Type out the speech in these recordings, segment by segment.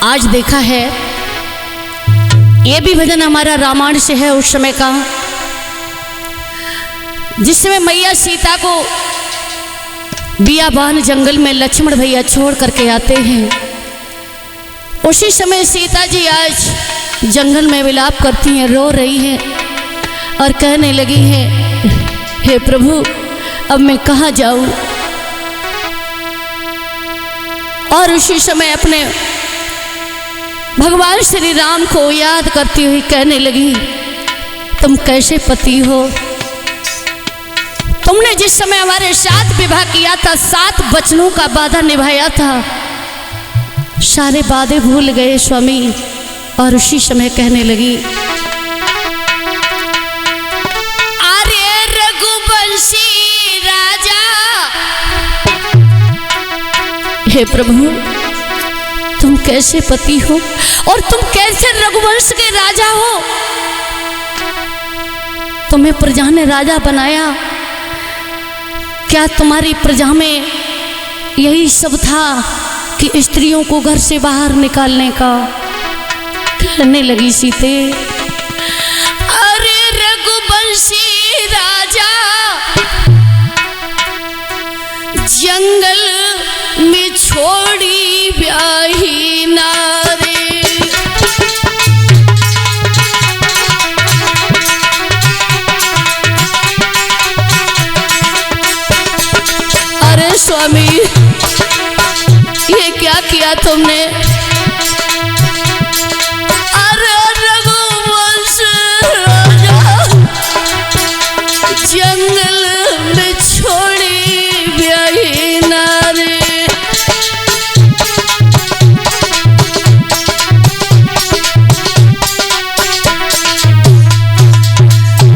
आज देखा है, ये भी भजन हमारा रामायण से है उस समय का, जिस समय मैया सीता को बियाबान जंगल में लक्ष्मण भैया छोड़ करके आते हैं। उसी समय सीता जी आज जंगल में विलाप करती हैं, रो रही हैं और कहने लगी हैं, हे प्रभु अब मैं कहाँ जाऊं। और उसी समय अपने भगवान श्री राम को याद करती हुई कहने लगी, तुम कैसे पति हो, तुमने जिस समय हमारे साथ विवाह किया था, 7 वचनों का वादा निभाया था, सारे वादे भूल गए स्वामी। और उसी समय कहने लगी, अरे रघुवंशी राजा, हे प्रभु तुम कैसे पति हो और तुम कैसे रघुवंश के राजा हो। तुम्हें प्रजा ने राजा बनाया, क्या तुम्हारी प्रजा में यही सब था कि स्त्रियों को घर से बाहर निकालने का। कहने लगी सीते, अरे रघुवंशी राजा, जंगल में छोड़ी ब्याही नारी, अरे स्वामी ये क्या किया तुमने। अरे रघुवंश राजा, जंगल में छोड़ी ब्याही नारी,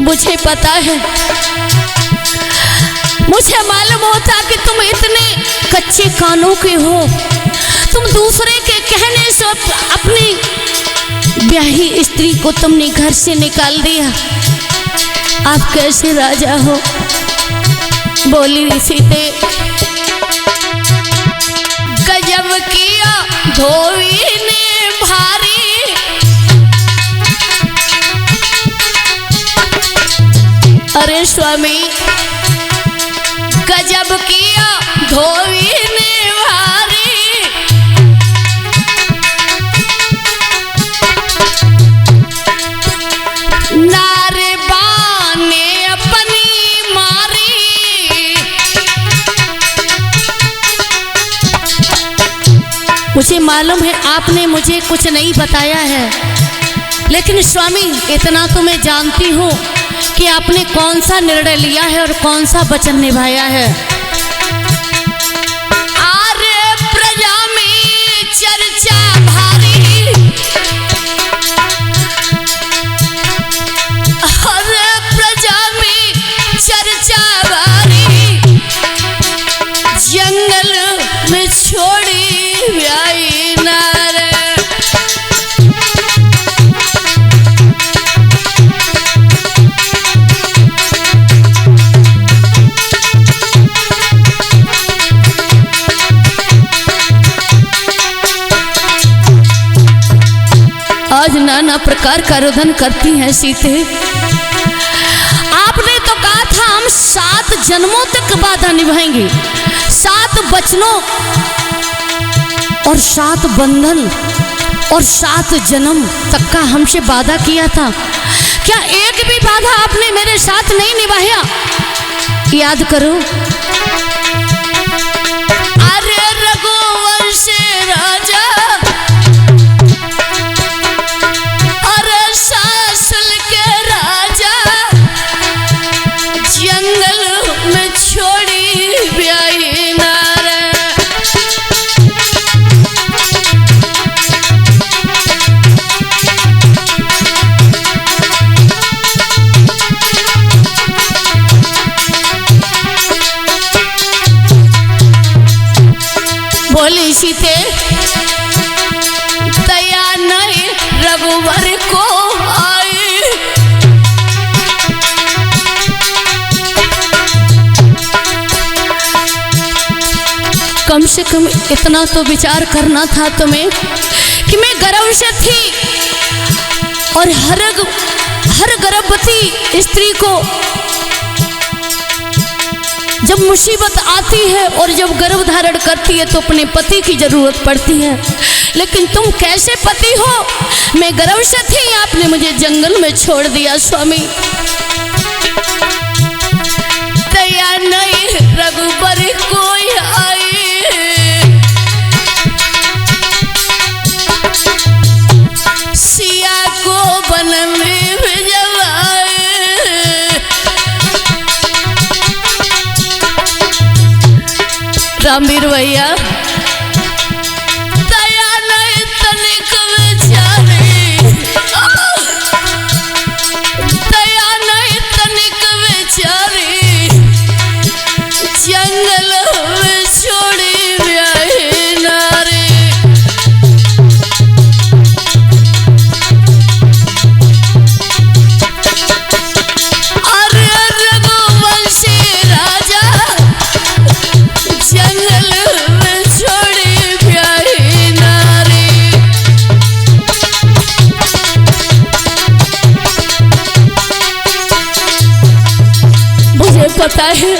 मुझे पता है, मुझे मालूम होता कि तुम इतने कच्चे कानों के हो, तुम दूसरे के कहने से अपनी ब्याही स्त्री को तुमने घर से निकाल दिया। आप कैसे राजा हो। बोली सीते, गजब किया धोबी ने भारी, अरे स्वामी गजब किया धोबी ने भारी, नारे बाने अपनी मारी। मुझे मालूम है आपने मुझे कुछ नहीं बताया है, लेकिन स्वामी इतना तो मैं जानती हूँ कि आपने कौन सा निर्णय लिया है और कौन सा वचन निभाया है। आरे प्रजा में चर्चा भारी, अरे प्रजा में चर्चा भारी, जंगल में छोड़ी ब्याही नारी। आज नाना प्रकार का रुदन करती हैं सीते। आपने तो कहा था हम 7 जन्मों तक वादा निभाएंगे, 7 वचनों और 7 बंधन और 7 जन्म तक का हमसे वादा किया था। क्या एक भी वादा आपने मेरे साथ नहीं निभाया। याद करो। अरे रघुवंश राजा, जंगल में छोड़ी ब्याही नारी। बोली सीते, दया नहीं रघुवर को आई, कम से कम इतना तो विचार करना था तुम्हें कि मैं गर्भ से थी, और हर गर्भवती स्त्री को जब मुसीबत आती है और जब गर्भ धारण करती है तो अपने पति की जरूरत पड़ती है। लेकिन तुम कैसे पति हो? मैं गर्भ से थी, आपने मुझे जंगल में छोड़ दिया स्वामी। दया नहीं रघुबर कोई आई, सिया को वन में भिजवाए। रामवीर भैया, दया नहीं तनिक बेचारी, दया नहीं तनिक बेचारी, जंगल में छोड़ी ब्याही नारी। अरे रघुवंशी राजा, जंगल में छोड़ी ब्याही नारी। मुझे पता है,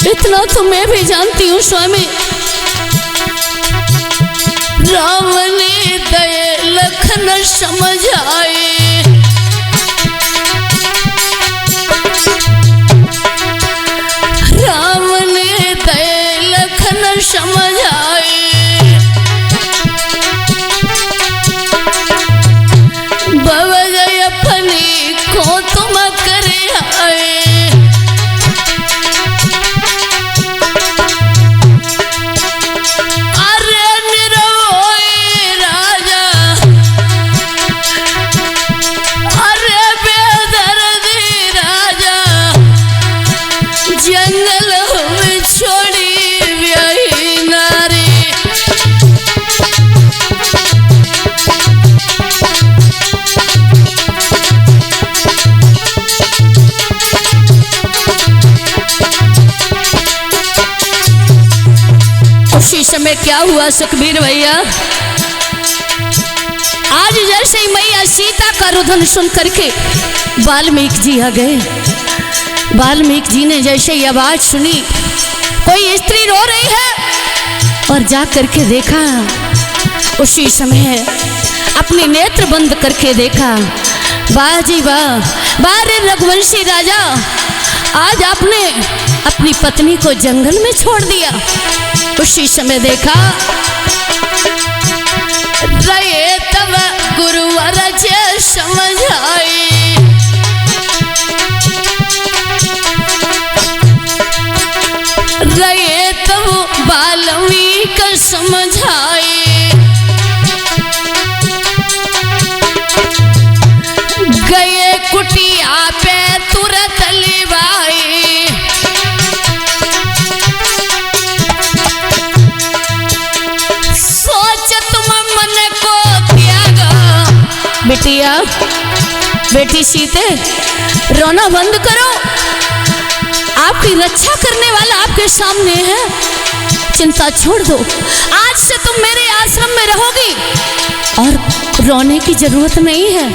इतना तो मैं भी जानती हूँ स्वामी। राम ने दया लखन समझ आए, राम ने दया लखन समझ आए। बवजय अपनी को तुम करे आए, जंगल में छोड़ी ब्याही नारी। उसी समय क्या हुआ सुखबीर भैया, आज जैसे ही मैया सीता का रुदन सुन करके वाल्मीकि जी आ गए। वाल्मीकि जी ने जैसे ही आवाज सुनी कोई स्त्री रो रही है, और जा करके देखा, उसी समय अपने नेत्र बंद करके देखा। वाह जी वाह, वाह रे रघुवंशी राजा, आज आपने अपनी पत्नी को जंगल में छोड़ दिया। उसी समय देखा, रहे तब गुरुवर जे समझ आई, रहे तब वाल्मीकि समझाए। गए कुटिया पे तुरंत लिवाए, सोच तुम मन को त्यागा। बेटिया, बेटी सीते, रोना बंद करो, आपकी रक्षा करने वाला आपके सामने है, चिंता छोड़ दो। आज से तुम मेरे आश्रम में रहोगी और रोने की जरूरत नहीं है।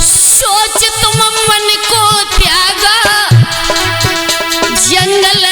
सोच तुम मन को त्यागा, जंगल